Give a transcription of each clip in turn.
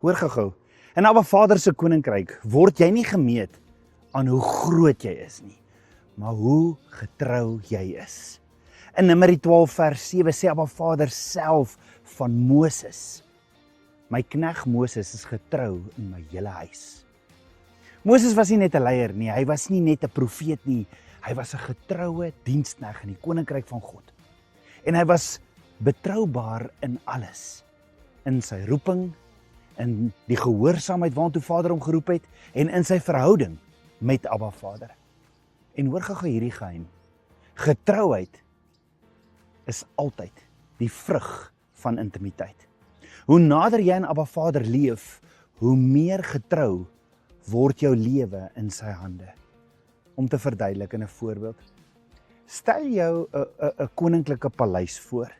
Hoor gou-gou, in Abba Vader se koninkryk word jy nie gemeet aan hoe groot jy is nie, maar hoe getrou jy is. In Numeri 12 vers 7 sê Abba Vader self van Moses: my knegt Moses is getrou in my hele huis. Moses was nie net 'n leier nie, hy was nie net 'n profeet nie, hy was 'n getroue diensknegt in die koninkryk van God. En hy was betroubaar in alles, in sy roeping, in die gehoorsaamheid waartoe Vader hom geroep het en in sy verhouding met Abba Vader. En hoor gou hierdie geheim. Getrouheid is altyd die vrug van intimiteit. Hoe nader jy aan Abba Vader leef, hoe meer getrou word jou lewe in sy hande. Om te verduidelik in 'n voorbeeld. Stel jou 'n koninklike paleis voor.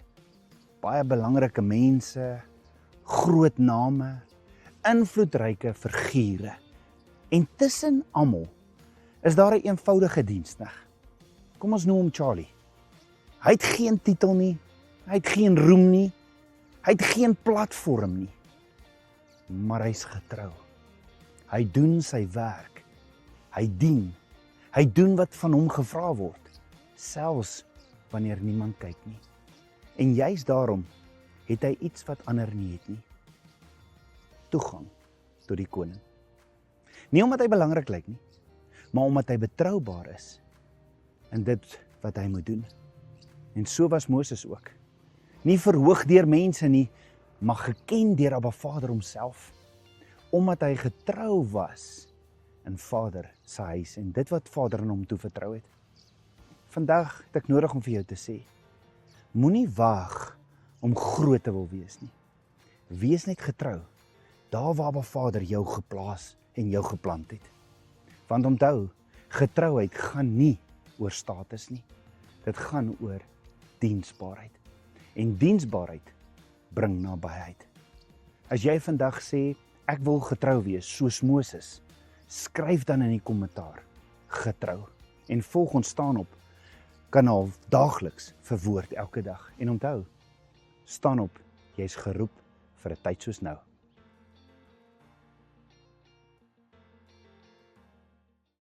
Baie belangrike mense, groot name, invloedryke figure. En tussen almal is daar 'n eenvoudige diensknegt. Kom ons noem hom Charlie. Hy het geen titel nie, hy het geen roem nie, hy het geen platform nie. Maar hy's getrou. Hy doen sy werk. Hy dien. Hy doen wat van hom gevra word, selfs wanneer niemand kyk nie. En juis daarom het hy iets wat ander nie het nie. Toegang tot die koning. Nie omdat hy belangrik lyk nie, maar omdat hy betroubaar is in dit wat hy moet doen. En so was Moses ook. Nie verhoog deur mense nie, maar geken deur Abba Vader homself, omdat hy getrou was in Vader se huis en dit wat Vader aan hom toevertrou het. Vandag het ek nodig om vir jou te sê, moenie waag om groot te wil wees nie. Wees net getrou, daar waar Abba Vader jou geplaas en jou geplant het. Want onthou, getrouheid gaan nie oor status nie. Dit gaan oor diensbaarheid. En diensbaarheid bring nabyheid. As jy vandag sê, ek wil getrou wees soos Moses, skryf dan in die kommentaar, getrou. En volg ons staan op, kanaal daagliks verwoord elke dag. En onthou, staan op, jy's geroep vir 'n tyd soos nou.